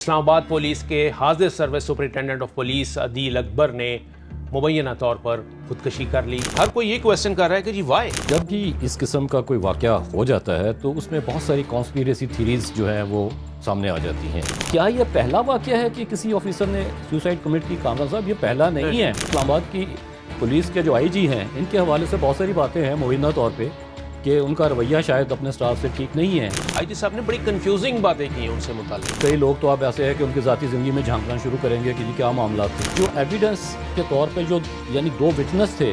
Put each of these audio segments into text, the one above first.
Islamabad police के हाजिर service superintendent of police Adeel Akbar ने मुबैना तौर पर खुदकशी कर ली। हर कोई ये क्वेश्चन कर रहा है कि जी वाई। जब भी इस किस्म का कोई वाक़या हो जाता है तो उसमें बहुत सारी कॉन्स्पिरेसी थीरीज जो हैं वो सामने आ जाती हैं। क्या ये पहला वाक़या है कि किसी ऑफिसर ने सुसाइड कमिट की? कामरान साहब, ये पहला नहीं है। इस्लामाबाद की पुलिस के जो आईजी हैं, इनके हवाले से बहुत सारी बातें हैं मुबैना तौर पे कि उनका रवैया शायद अपने स्टाफ से ठीक नहीं है। आईजी साहब ने बड़ी कंफ्यूजिंग बातें की हैं उनसे मुताल्लिक। कई लोग तो आप ऐसे हैं कि उनकी ज़ाती ज़िंदगी में झांकना शुरू करेंगे कि जी क्या मामला थे। जो एविडेंस के तौर पे जो यानी 2 विटनेस थे,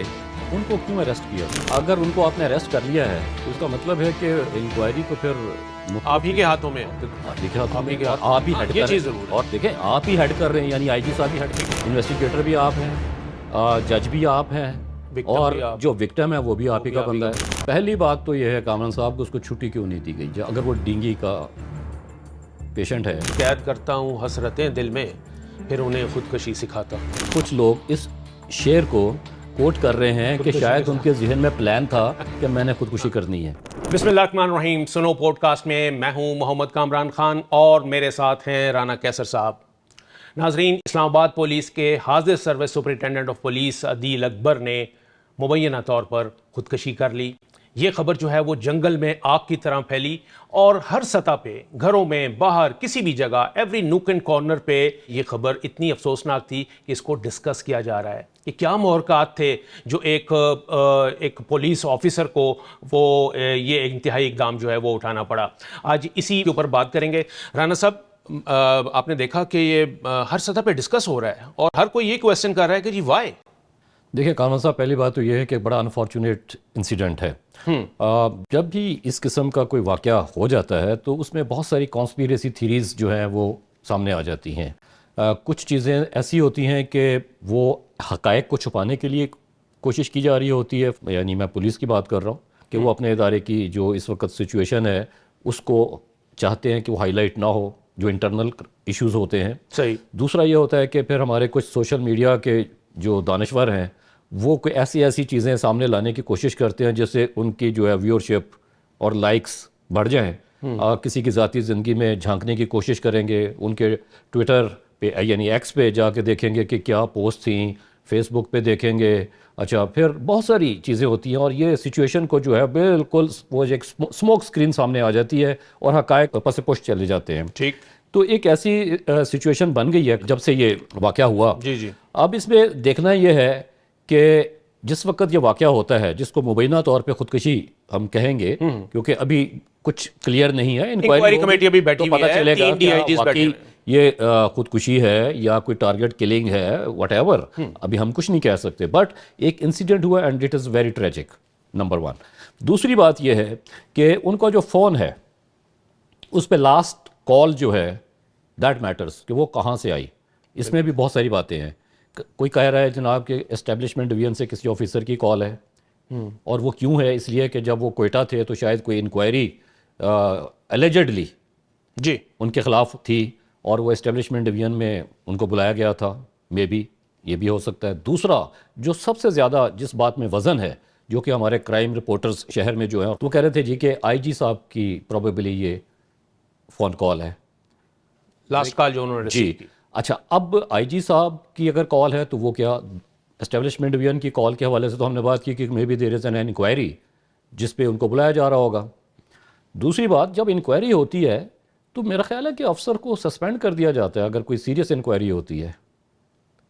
उनको क्यों अरेस्ट किया? अगर उनको आपने अरेस्ट कर लिया है तो इसका मतलब है कि इंक्वायरी तो फिर आप ही के हाथों में आप ही के हाथ, आप ही हेड ये कर चीज़ रहे हैं। ज़रूर है। और देखें, आप ही हेड कर रहे हैं, यानी आईजी साहब ही हेड कर रहे हैं, इन्वेस्टिगेटर भी आप हैं, जज भी आप हैं, Victim भी और आप। जो विक्टिम है वो भी आप ही का आप ही बंदा है। पहली बात तो ये है कामरान साहब को उसको छुट्टी क्यों नहीं दी गई? अगर वो डेंगू का पेशेंट है। कैद करता हूँ हसरतें दिल में, फिर उन्हें खुदकशी सिखाता हूँ। कुछ लोग इस शेर को कोट कर रहे हैं कि शायद उनके जहन में प्लान था कि मैंने खुदकुशी करनी है। बिस्मिल्लाहिर्रहमानिर्रहीम। सुनो पॉडकास्ट में मैं हूँ मोहम्मद कामरान खान और मेरे साथ हैं राना कैसर साहब। नाजरीन, इस्लामाबाद पुलिस के हाजिर service superintendent of police Adeel Akbar ने मुबैना तौर पर खुदकशी कर ली। ये खबर जो है वो जंगल में आग की तरह फैली और हर सतह पे, घरों में, बाहर, किसी भी जगह, एवरी नूक एंड कॉर्नर पे ये खबर इतनी अफसोसनाक थी कि इसको डिस्कस किया जा रहा है कि क्या मुहरकात थे जो एक पुलिस ऑफिसर को वो ये इंतहाई इकदाम जो है वो उठाना पड़ा। आज इसी के ऊपर बात करेंगे। राना साहब, आपने देखा कि ये हर सतह पे डिस्कस हो रहा है और हर कोई ये क्वेश्चन कर रहा है कि जी वाई। देखिए कामरान साहब, पहली बात तो ये है कि बड़ा अनफॉर्चुनेट इंसिडेंट है। जब भी इस किस्म का कोई वाक़या हो जाता है तो उसमें बहुत सारी कॉन्स्पिरेसी थीरीज जो हैं वो सामने आ जाती हैं। कुछ चीज़ें ऐसी होती हैं कि वो हक़ाइक़ को छुपाने के लिए कोशिश की जा रही होती है, यानी मैं पुलिस की बात कर रहा हूँ कि वो अपने इदारे की जो इस वक्त सिचुएशन है उसको चाहते हैं कि वो हाईलाइट ना हो, जो इंटरनल इश्यूज़ होते हैं। सही। दूसरा ये होता है कि फिर हमारे कुछ सोशल मीडिया के जो दानश्वर हैं वो कोई ऐसी ऐसी चीज़ें सामने लाने की कोशिश करते हैं जिससे उनकी जो है व्यूअरशिप और लाइक्स बढ़ जाएं। किसी की ज़ाती ज़िंदगी में झांकने की कोशिश करेंगे, उनके ट्विटर पे यानी एक्स पे जाके देखेंगे कि क्या पोस्ट थी, फेसबुक पे देखेंगे। अच्छा, फिर बहुत सारी चीज़ें होती हैं और ये सिचुएशन को जो है बिल्कुल वो एक स्मोक स्क्रीन सामने आ जाती है और हक़ाइक़ पस पुश चले जाते हैं। ठीक। तो एक ऐसी सिचुएशन बन गई है जब से ये वाक़या हुआ। जी जी। अब इसमें देखना ये है कि जिस वक्त ये वाक़या होता है, जिसको मुबैना तौर पे खुदकशी हम कहेंगे, क्योंकि अभी कुछ क्लियर नहीं है, इंक्वायरी कमेटी अभी बैठी तो हुई पता है, चलेगा 3 कि DIGs बैठे वाकई हुए हैं। ये खुदकुशी है या कोई टारगेट किलिंग है, व्हाटएवर। अभी हम कुछ नहीं कह सकते, बट एक इंसिडेंट हुआ and it is very tragic, number 1। दूसरी बात यह है कि उनका जो फ़ोन है उस पर लास्ट कॉल जो है दैट मैटर्स, कि वो कहाँ से आई। इसमें भी बहुत सारी बातें हैं। कोई कह रहा है जनाब कि एस्टेब्लिशमेंट डिवीजन से किसी ऑफिसर की कॉल है, और वो क्यों है? इसलिए कि जब वो कोयटा थे तो शायद कोई इंक्वायरी एलिजेडली जी उनके ख़िलाफ़ थी और वो एस्टेब्लिशमेंट डिवीजन में उनको बुलाया गया था। मे बी ये भी हो सकता है। दूसरा, जो सबसे ज़्यादा जिस बात में वज़न है, जो कि हमारे क्राइम रिपोर्टर्स शहर में जो है वो कह रहे थे जी कि आईजी साहब की प्रोबेबली ये फ़ोन कॉल है, लास्ट कॉल जो उन्होंने जी। रिसीव की। अच्छा, अब आईजी साहब की अगर कॉल है तो वो क्या एस्टेब्लिशमेंट डिवीजन की कॉल के हवाले से तो हमने बात की कि maybe there is an inquiry जिस पे उनको बुलाया जा रहा होगा। दूसरी बात, जब इंक्वायरी होती है तो मेरा ख्याल है कि अफसर को सस्पेंड कर दिया जाता है अगर कोई सीरियस इंक्वायरी होती है।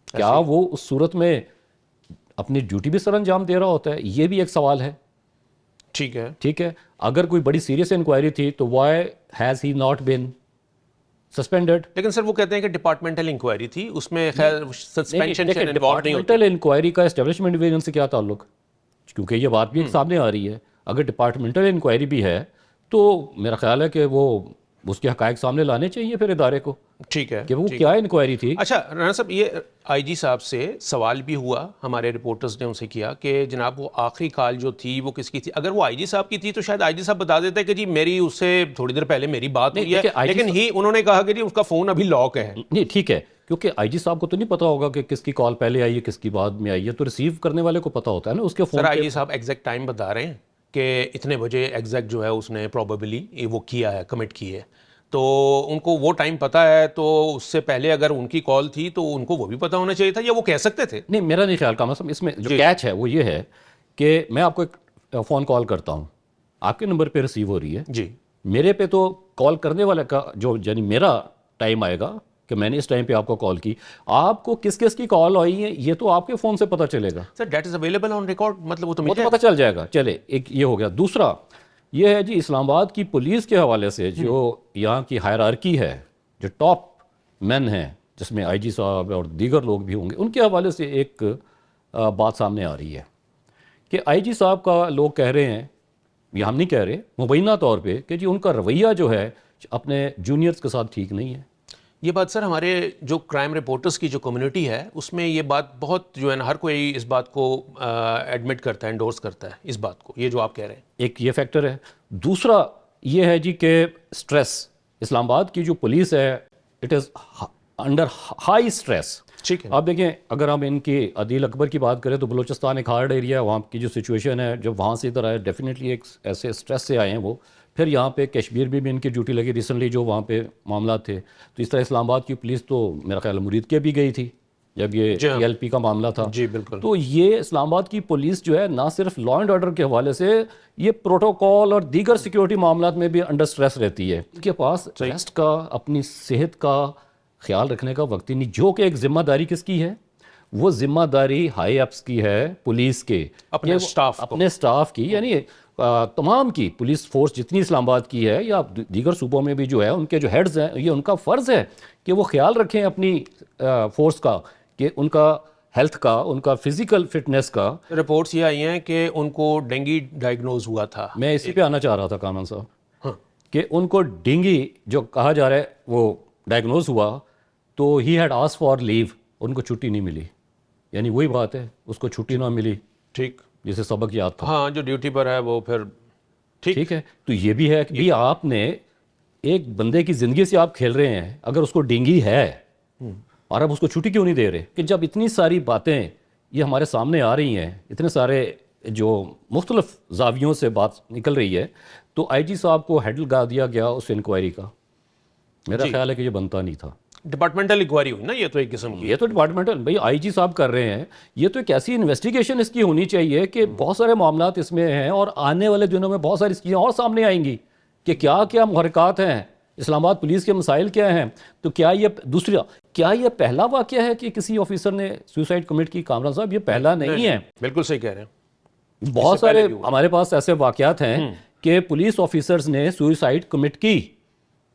क्या वो उस सूरत में अपनी ड्यूटी भी सर अंजाम दे रहा होता है? ये भी एक सवाल है। ठीक है। ठीक है, अगर कोई बड़ी सीरियस इंक्वायरी थी तो why has he not been suspended? लेकिन सर वो कहते हैं कि डिपार्टमेंटल इंक्वायरी थी, उसमें खैर सस्पेंशन से इन्वॉल्व नहीं होती। डिपार्टमेंटल इंक्वायरी का एस्टेब्लिशमेंट डिवीजन से क्या ताल्लुक? क्योंकि ये बात भी एक सामने आ रही है। अगर डिपार्टमेंटल इंक्वायरी भी है तो मेरा ख्याल है कि वो उसके हक़ाइक़ सामने लाने चाहिए फिर इदारे को ठीक है कि वो ठीक। क्या इंक्वायरी थी। अच्छा राना साहब, ये आईजी साहब से सवाल भी हुआ, हमारे रिपोर्टर्स ने उनसे किया कि जनाब वो आखिरी कॉल जो थी वो किसकी थी? अगर वो आईजी साहब की थी तो शायद आईजी साहब बता देते कि जी मेरी उससे थोड़ी देर पहले मेरी बात हुई है, लेकिन उन्होंने कहा कि जी उसका फ़ोन अभी लॉक है। नहीं, ठीक है, क्योंकि आईजी साहब को तो नहीं पता होगा कि किसकी कॉल पहले आई है किसकी बाद में आई है, तो रिसीव करने वाले को पता होता है ना उसके फ़ोन। सर आईजी साहब एग्जैक्ट टाइम बता रहे हैं कि इतने बजे एग्जैक्ट जो है उसने प्रॉबेबली वो किया है, कमिट की है। तो उनको वो टाइम पता है, तो उससे पहले अगर उनकी कॉल थी तो उनको वो भी पता होना चाहिए था, या वो कह सकते थे? नहीं, मेरा नहीं ख्याल कामरान साहब, इसमें जो कैच है वो ये है कि मैं आपको एक फ़ोन कॉल करता हूँ, आपके नंबर पे रिसीव हो रही है, जी मेरे पे तो कॉल करने वाले का जो यानी मेरा टाइम आएगा कि मैंने इस टाइम पे आपको कॉल की, आपको किस किस की कॉल आई है ये तो आपके फ़ोन से पता चलेगा, sir, that is available on record, मतलब वो तो वो तो मिल पता चल जाएगा। चले, एक ये हो गया। दूसरा ये है जी, इस्लामाबाद की पुलिस के हवाले से जो यहाँ की हायरार्की है, जो टॉप मैन हैं जिसमें आईजी साहब और दीगर लोग भी होंगे, उनके हवाले से एक बात सामने आ रही है कि आईजी साहब का लोग कह रहे हैं, ये हम नहीं कह रहे, मुबैना तौर पे, कि जी उनका रवैया जो है अपने जूनियर्स के साथ ठीक नहीं है। ये बात सर हमारे जो क्राइम रिपोर्टर्स की जो कम्युनिटी है उसमें ये बात बहुत जो है ना, हर कोई इस बात को एडमिट करता है, एंडोर्स करता है इस बात को, ये जो आप कह रहे हैं। एक ये फैक्टर है। दूसरा ये है जी कि स्ट्रेस, इस्लामाबाद की जो पुलिस है it is under high stress. ठीक है। आप देखें, अगर हम इनकी अदील अकबर की बात करें तो बलूचिस्तान एक हार्ड एरिया है, वहाँ की जो सिचुएशन है, जब वहाँ से इधर आए डेफिनेटली एक ऐसे स्ट्रेस से आए हैं वो। फिर यहाँ पे कश्मीर में भी इनकी ड्यूटी लगी रिसेंटली, जो वहाँ पे मामला थे। तो इस तरह इस्लामाबाद की पुलिस तो मेरा ख्याल मुरीद के भी गई थी जब ये TLP का मामला था। जी बिल्कुल। तो ये इस्लामाबाद की पुलिस जो है ना सिर्फ लॉ एंड ऑर्डर के हवाले से, ये प्रोटोकॉल और दीगर सिक्योरिटी मामलात में भी अंडर स्ट्रेस रहती है। इनके पास रेस्ट का, अपनी सेहत का ख्याल रखने का वक्त ही नहीं, जो कि एक जिम्मेदारी किसकी है? वो जिम्मेदारी हाई अप्स की है, पुलिस के अपने स्टाफ की, यानी तमाम की पुलिस फोर्स जितनी इस्लामाबाद की है या दीगर सूबों में भी जो है, उनके जो हेड्स हैं, ये उनका फ़र्ज़ है कि वो ख्याल रखें अपनी फोर्स का, कि उनका हेल्थ का, उनका फिजिकल फिटनेस का। रिपोर्ट्स ये आई हैं कि उनको डेंगू डायग्नोज हुआ था। मैं इसी पे आना चाह रहा था कामरान साहब, हाँ। कि उनको डेंगू जो कहा जा रहा है वो डायग्नोज हुआ, तो he had asked for leave, उनको छुट्टी नहीं मिली। यानी वही बात है, उसको छुट्टी ना मिली, ठीक, जिसे सबक याद था। हाँ, जो ड्यूटी पर है वो फिर ठीक है। तो ये भी है कि भी आपने एक बंदे की ज़िंदगी से आप खेल रहे हैं, अगर उसको डेंगू है और अब उसको छुट्टी क्यों नहीं दे रहे? कि जब इतनी सारी बातें ये हमारे सामने आ रही हैं, इतने सारे जो मुख्तलिफ जावियों से बात निकल रही है, तो आईजी साहब को हेड लगा दिया गया उस इंक्वायरी का। मेरा ख्याल है कि ये बनता नहीं था। डिपार्टमेंटल इंक्वायरी हुई ना, ये तो एक किस्म की। ये तो डिपार्टमेंटल भाई आईजी साहब कर रहे हैं, ये तो एक ऐसी इन्वेस्टिगेशन इसकी होनी चाहिए कि बहुत सारे मामलात इसमें हैं और आने वाले दिनों में बहुत सारी चीज़ें और सामने आएंगी कि क्या क्या मुहरकात हैं, इस्लामाबाद पुलिस के मसाइल क्या हैं। तो क्या ये दूसरा, क्या ये पहला वाक़या है कि किसी ऑफिसर ने सुसाइड कमिट की? कामरान साहब, ये पहला नहीं है। बिल्कुल सही कह रहे हैं। बहुत सारे हमारे पास ऐसे वाक़यात हैं कि पुलिस ऑफिसर्स ने सुसाइड कमिट की।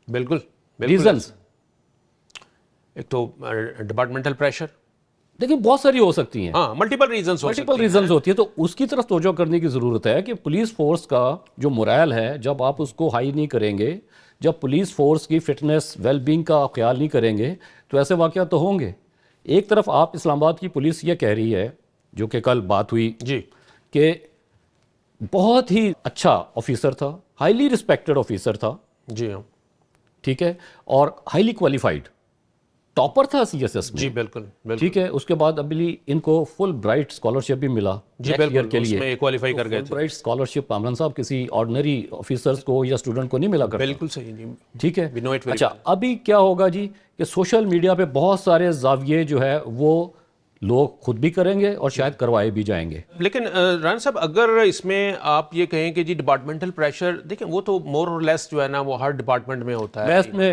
बिल्कुल। रीजंस, एक तो डिपार्टमेंटल प्रेशर, देखिए बहुत सारी हो सकती हैं, हाँ, मल्टीपल रीजंस होती है। तो उसकी तरफ तवज्जो करने की ज़रूरत है कि पुलिस फोर्स का जो मोरल है, जब आप उसको हाई नहीं करेंगे, जब पुलिस फोर्स की फिटनेस वेलबींग का ख्याल नहीं करेंगे, तो ऐसे वाक़यात तो होंगे। एक तरफ आप इस्लामाबाद की पुलिस ये कह रही है, जो कि कल बात हुई जी, कि बहुत ही अच्छा ऑफिसर था, हाईली रिस्पेक्टेड ऑफिसर था, जी हाँ, ठीक है, और हाईली क्वालिफाइड टॉपर था CSS में। जी बिल्कुल, ठीक है। उसके बाद अभी इनको फुल ब्राइट स्कॉलरशिप भी मिला जी बिल्कुल, के लिए उसमें क्वालिफाई कर गए थे। ब्राइट स्कॉलरशिप कामरान साहब किसी ऑर्डिनरी ऑफिसर्स को या स्टूडेंट को नहीं मिला करता। बिल्कुल सही जी, ठीक है। we know it very अच्छा, अभी क्या होगा जी कि सोशल मीडिया पे बहुत सारे जाविये जो है वो लोग खुद भी करेंगे और शायद करवाए भी जाएंगे। लेकिन राना साहब, अगर इसमें आप ये कहें कि जी डिपार्टमेंटल प्रेशर, देखें वो तो मोर और लेस जो है ना वो हर डिपार्टमेंट में होता है। मैं इसमें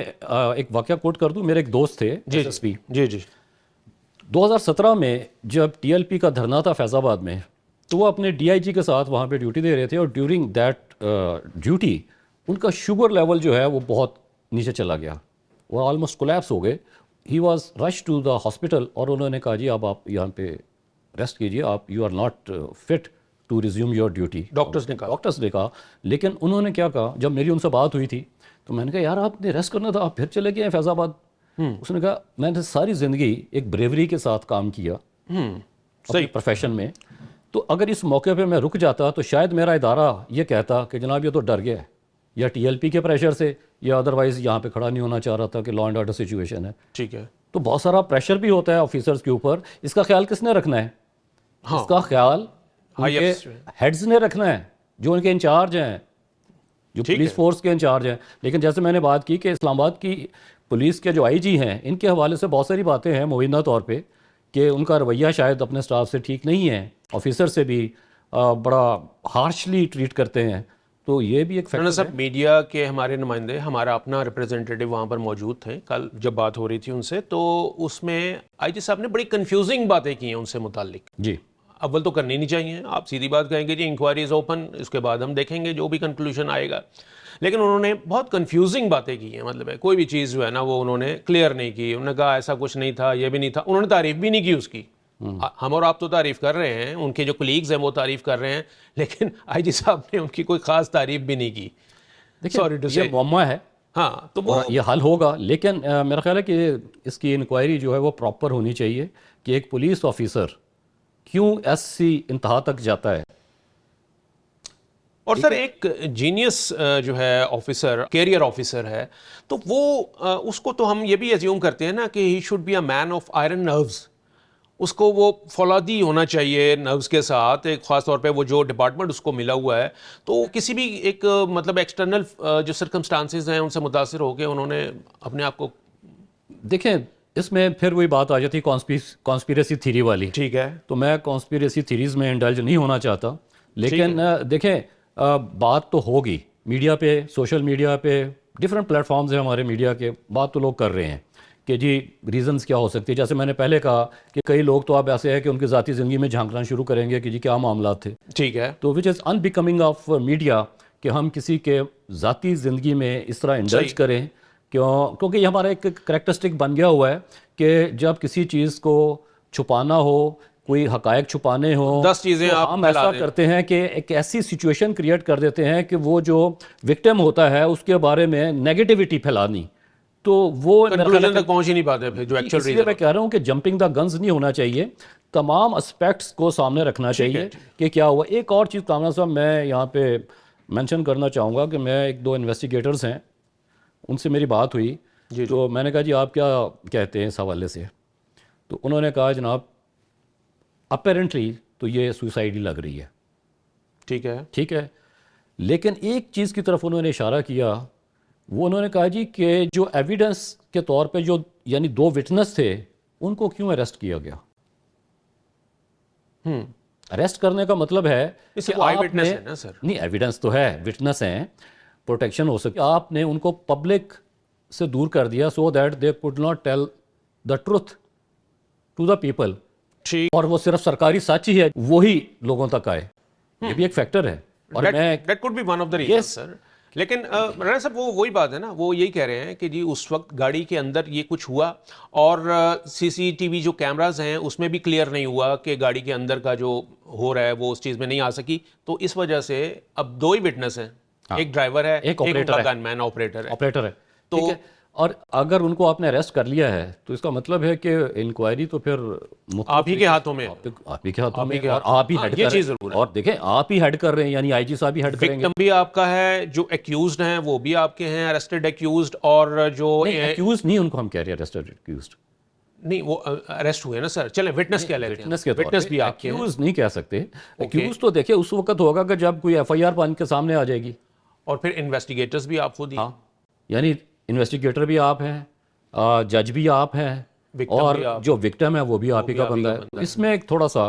एक वाकया कोट कर दूं। मेरे एक दोस्त थे SSP, जी 2017 में जब TLP का धरना था फैज़ाबाद में, तो वो अपने DIG के साथ वहाँ पे ड्यूटी दे रहे थे, और ड्यूरिंग दैट ड्यूटी उनका शुगर लेवल जो है वो बहुत नीचे चला गया, वो ऑलमोस्ट कोलैप्स हो गए। He was rush to the hospital, और उन्होंने कहा जी अब आप यहाँ पे रेस्ट कीजिए, आप you are not fit to resume your duty. Doctors ने कहा। लेकिन उन्होंने क्या कहा, जब मेरी उनसे बात हुई थी तो मैंने कहा यार आपने रेस्ट करना था, आप फिर चले गए फैज़ाबाद। उसने कहा मैंने सारी ज़िंदगी एक ब्रेवरी के साथ काम किया सही प्रोफेशन में, तो अगर इस मौके पे मैं रुक जाता तो शायद मेरा इदारा ये कहता कि जनाब ये तो डर गया है, या TLP के प्रेशर से, या अदरवाइज़ यहाँ पे खड़ा नहीं होना चाह रहा था कि लॉ एंड ऑर्डर सिचुएशन है। ठीक है। तो बहुत सारा प्रेशर भी होता है ऑफिसर्स के ऊपर। इसका ख्याल किसने रखना है? इसका ख्याल उनके हेड्स ने रखना है, जो उनके इंचार्ज हैं, जो पुलिस फोर्स के इंचार्ज हैं। लेकिन जैसे मैंने बात की कि इस्लामाबाद की पुलिस के जो आईजी हैं, इनके हवाले से बहुत सारी बातें हैं मुबीना तौर पे कि उनका रवैया शायद अपने स्टाफ से ठीक नहीं है, ऑफिसर से भी बड़ा हार्शली ट्रीट करते हैं। तो ये भी एक ना फैक्टर सब मीडिया के हमारे नुमाइंदे, हमारा अपना रिप्रेजेंटेटिव वहाँ पर मौजूद थे। कल जब बात हो रही थी उनसे, तो उसमें आईजी साहब ने बड़ी कंफ्यूजिंग बातें की हैं उनसे मुताल्लिक। जी। अव्वल तो करनी नहीं चाहिए, आप सीधी बात कहेंगे जी इंक्वायरी इज़ ओपन, इसके बाद हम देखेंगे जो भी कंक्लूजन आएगा। लेकिन उन्होंने बहुत कंफ्यूजिंग बातें की हैं, मतलब है कोई भी चीज़ जो है ना वो उन्होंने क्लियर नहीं की। उन्होंने कहा ऐसा कुछ नहीं था, ये भी नहीं था, उन्होंने तारीफ भी नहीं की उसकी। हम और आप तो तारीफ कर रहे हैं, उनके जो कलीग्स हैं वो तारीफ कर रहे हैं, लेकिन आईजी साहब ने उनकी कोई खास तारीफ भी नहीं की। सॉरी टू से। ये मुअम्मा है। हाँ, तो वो और ये हल होगा, लेकिन मेरा ख्याल है कि इसकी इंक्वायरी जो है वो प्रॉपर होनी चाहिए कि एक पुलिस ऑफिसर क्यों ऐसी इंतहा तक जाता है। और सर एक जीनियस जो है ऑफिसर, कैरियर ऑफिसर है, तो वो उसको तो हम ये भी एज्यूम करते हैं ना कि he should be a man of iron nerves. उसको वो फौलादी होना चाहिए नर्व्स के साथ, एक ख़ास तौर पे वो जो डिपार्टमेंट उसको मिला हुआ है, तो किसी भी एक मतलब एक्सटर्नल जो सर्कमस्टांसेस हैं उनसे मुतासिर होकर उन्होंने अपने आप को। देखें, इसमें फिर वही बात आ जाती है कॉन्स्पिरेसी थ्योरी वाली। ठीक है, तो मैं कॉन्स्पिरेसी थ्योरीज में इंडल्ज नहीं होना चाहता, लेकिन देखें बात तो होगी मीडिया पे, सोशल मीडिया पे, डिफरेंट प्लेटफॉर्म्स हैं हमारे मीडिया के, बात तो लोग कर रहे हैं कि जी रीजंस क्या हो सकती है। जैसे मैंने पहले कहा कि कई लोग तो अब ऐसे हैं कि उनकी ज़ाती ज़िंदगी में झांकना शुरू करेंगे कि जी क्या मामला थे। ठीक है, तो which is unbecoming of media कि हम किसी के ज़ाती ज़िंदगी में इस तरह इंडल्ज करें। क्योंकि ये हमारा एक करैक्टरिस्टिक बन गया हुआ है कि जब किसी चीज़ को छुपाना हो, कोई हकायक छुपाने हो, 10 चीज़ें तो आप हम ऐसा करते हैं कि एक ऐसी सिचुएशन क्रिएट कर देते हैं कि वो जो विक्टिम होता है उसके बारे में नेगेटिविटी फैलानी, तो वो कंक्लूजन तक पहुंच ही नहीं पाते फिर जो एक्चुअल इसलिए रीजन। मैं कह रहा हूँ कि जंपिंग द गन्स नहीं होना चाहिए, तमाम एस्पेक्ट्स को सामने रखना चाहिए कि क्या हुआ। एक और चीज़ कामरान साहब मैं यहाँ पे मेंशन करना चाहूँगा कि मैं एक दो इन्वेस्टिगेटर्स हैं, उनसे मेरी बात हुई। तो मैंने कहा जी आप क्या कहते हैं इस हवाले से, तो उन्होंने कहा जनाब अपेरेंटली तो ये सुसाइड ही लग रही है। ठीक है, ठीक है, लेकिन एक चीज़ की तरफ उन्होंने इशारा किया, वो उन्होंने कहा जी कि जो एविडेंस के तौर पे जो यानी 2 विटनेस थे उनको क्यों अरेस्ट किया गया। अरेस्ट करने का मतलब है कि वो आई विटनेस है ना सर। नहीं, एविडेंस तो है, विटनेस हैं, प्रोटेक्शन हो सकती है। आपने उनको पब्लिक से दूर कर दिया so that they could not tell the truth to the people, ठीक, और वो सिर्फ सरकारी सच ही है वही लोगों तक आए। ये भी एक फैक्टर है। और that could be one of the reason sir. Rana राणा साहब वो वही बात है ना, वो यही कह रहे हैं कि जी उस वक्त गाड़ी के अंदर ये कुछ हुआ और सीसीटीवी जो कैमरास हैं उसमें भी क्लियर नहीं हुआ कि गाड़ी के अंदर का जो हो रहा है वो उस चीज़ में नहीं आ सकी, तो इस वजह से अब 2 ही विटनेस हैं। एक ड्राइवर है, एक गनमैन ऑपरेटर है। तो ठीक है, और अगर उनको आपने अरेस्ट कर लिया है तो इसका मतलब है कि इंक्वायरी तो फिर आप ही के हाथों में, आप ही के हाथों में, और आप ही हेड कर रहे हैं। और देखें आप ही हेड कर रहे हैं, यानी आईजी साहब ही हेड करेंगे। विक्टिम भी आपका है, जो एक्यूज्ड हैं वो भी आपके हैं, अरेस्टेड एक्यूज्ड, और जो एक्यूज्ड नहीं, उनको हम कह रहे हैं अरेस्टेड एक्यूज्ड नहीं, वो अरेस्ट हुए ना सर। चलें विटनेस कह लेते हैं, विटनेस भी आपके हैं। एक्यूज नहीं कह सकते। एक्यूज तो देखिए उस वक्त होगा कि जब कोई एफआईआर बन के सामने आ जाएगी, और फिर इन्वेस्टिगेटर्स भी आप खुद ही। हाँ, यानी इन्वेस्टिगेटर भी आप हैं, जज भी आप हैं, और जो विक्टिम है वो भी आप ही का बंदा है। इसमें एक थोड़ा सा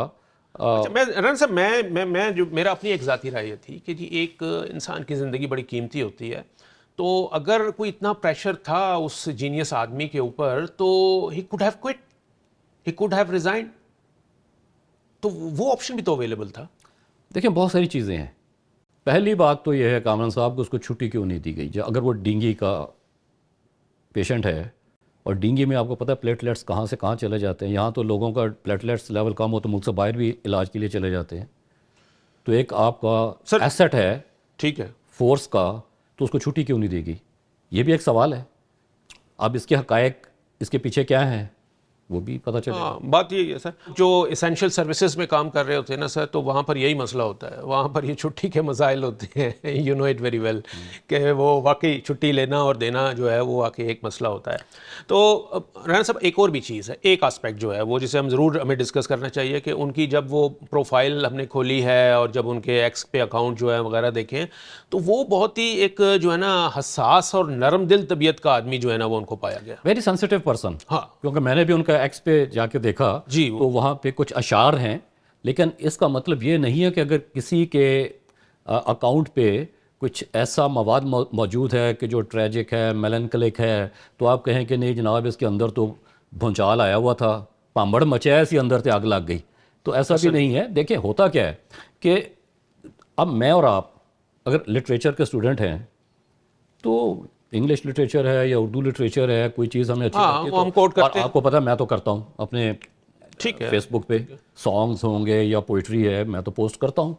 अच्छा, मैं रन साहब मैं जो मेरा अपनी एक ज़ाती राय थी कि जी एक इंसान की ज़िंदगी बड़ी कीमती होती है, तो अगर कोई इतना प्रेशर था उस जीनियस आदमी के ऊपर तो he could have quit, he could have resigned, तो वो ऑप्शन भी तो अवेलेबल था। देखिए बहुत सारी चीज़ें हैं। पहली बात तो यह है कामरान साहब को उसको छुट्टी क्यों नहीं दी गई। अगर वो डेंगू का पेशेंट है, और डेंगू में आपको पता है प्लेटलेट्स कहाँ से कहाँ चले जाते हैं, यहाँ तो लोगों का प्लेटलेट्स लेवल कम हो तो मुल्क से बाहर भी इलाज के लिए चले जाते हैं। तो एक आपका एसेट है, ठीक है, फोर्स का, तो उसको छुट्टी क्यों नहीं देगी, ये भी एक सवाल है। अब इसके हकायक इसके पीछे क्या हैं वो भी पता चलेगा। हाँ, बात यही है सर, जो इसेंशियल सर्विसेज में काम कर रहे होते हैं ना सर, तो वहाँ पर यही मसला होता है, वहाँ पर ये छुट्टी के मसाइल होते हैं, you know it very well, कि वो वाकई छुट्टी लेना और देना जो है वो वाकई एक मसला होता है। तो राना साहब, एक और भी चीज़ है, एक आस्पेक्ट जो है वो जिसे हम ज़रूर हमें डिस्कस करना चाहिए कि उनकी जब वो प्रोफाइल हमने खोली है और जब उनके एक्स पे अकाउंट जो है वगैरह देखें, तो वो बहुत ही एक जो है ना हसास और नरम दिल तबीयत का आदमी जो है ना वो उनको पाया गया। Very sensitive person. हाँ, क्योंकि मैंने भी उनका एक्स पे जाके देखा जी, तो वहाँ पे कुछ अशार हैं, लेकिन इसका मतलब ये नहीं है कि अगर किसी के अकाउंट पे कुछ ऐसा मवाद मौजूद है कि जो ट्रेजिक है, मेलनकलिक है, तो आप कहें कि नहीं जनाब इसके अंदर तो भूचाल आया हुआ था, पांबड़ मचा है, इसके अंदर से आग लग गई, तो ऐसा भी नहीं है। देखिए होता क्या है कि अब मैं और आप अगर लिटरेचर के स्टूडेंट हैं तो इंग्लिश लिटरेचर है या उर्दू लिटरेचर है, कोई चीज़ हमें अच्छी लगती है वो हम तो, कोट और करते हैं। आपको पता है मैं तो करता हूँ अपने ठीक है, फेसबुक पे सॉन्ग्स होंगे या पोइट्री है, मैं तो पोस्ट करता हूँ।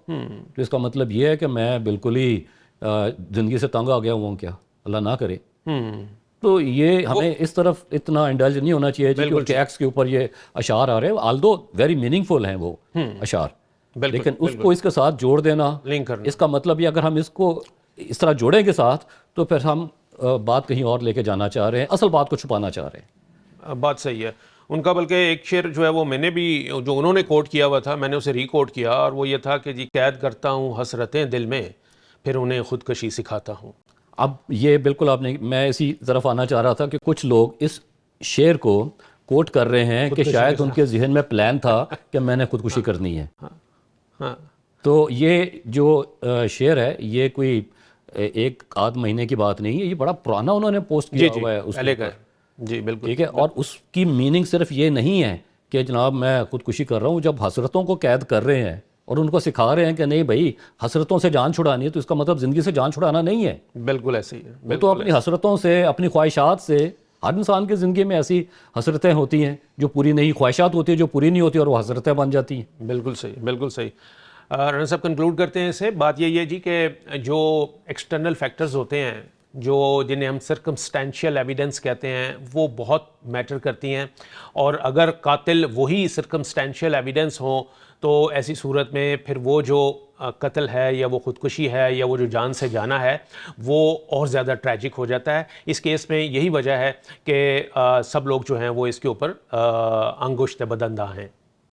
तो इसका मतलब ये है कि मैं बिल्कुल ही ज़िंदगी से तंग आ गया हूँ क्या, अल्लाह ना करे। तो ये हमें इस तरफ इतना इंडल्ज नहीं होना चाहिए जी कि उसके एक्स के ऊपर ये अशार आ रहे हैं, आल्दो वेरी मीनिंगफुल हैं वो अशार, लेकिन उसको इसके साथ जोड़ देना, लिंक करना, इसका मतलब ये अगर हम इसको इस तरह जोड़ेंगे साथ तो फिर हम बात कहीं और लेके जाना चाह रहे हैं, असल बात को छुपाना चाह रहे हैं। बात सही है उनका। बल्कि एक शेर जो है वो मैंने भी, जो उन्होंने कोट किया हुआ था, मैंने उसे रिकोट किया और वो ये था कि जी कैद करता हूँ हसरतें दिल में, फिर उन्हें खुदकशी सिखाता हूँ। अब ये बिल्कुल आपने, मैं इसी तरफ आना चाह रहा था कि कुछ लोग इस शेर को कोट कर रहे हैं कि शायद उनके जहन में प्लान था कि मैंने खुदकुशी करनी है। हाँ, तो ये जो शेर है ये कोई एक आध महीने की बात नहीं है, ये बड़ा पुराना उन्होंने पोस्ट किया हुआ है उसके पहले का ऊपर। जी बिल्कुल, ठीक है, और उसकी मीनिंग सिर्फ ये नहीं है कि जनाब मैं खुदकुशी कर रहा हूँ। जब हसरतों को कैद कर रहे हैं और उनको सिखा रहे हैं कि नहीं भाई हसरतों से जान छुड़ानी है, तो इसका मतलब ज़िंदगी से जान छुड़ाना नहीं है। बिल्कुल ऐसे ही है। वो तो अपनी हसरतों से, अपनी ख्वाहिशात से, हर इंसान की ज़िंदगी में ऐसी हसरतें होती हैं जो पूरी नहीं, ख्वाहिशात होती है जो पूरी नहीं होती और वो हसरतें बन जाती हैं। बिल्कुल सही, बिल्कुल सही। राना साहब कंक्लूड करते हैं इसे। बात यही है जी कि जो एक्सटर्नल फैक्टर्स होते हैं, जो जिन्हें हम सर्कमस्टेंशियल एविडेंस कहते हैं, वो बहुत मैटर करती हैं, और अगर कातिल वही सर्कमस्टेंशियल एविडेंस हो तो ऐसी सूरत में फिर वो जो कत्ल है या वो ख़ुदकुशी है या वो जो जान से जाना है वो और ज़्यादा ट्रैजिक हो जाता है। इस केस में यही वजह है कि सब लोग जो हैं वो इसके ऊपर अंगुश्त बदंदा हैं।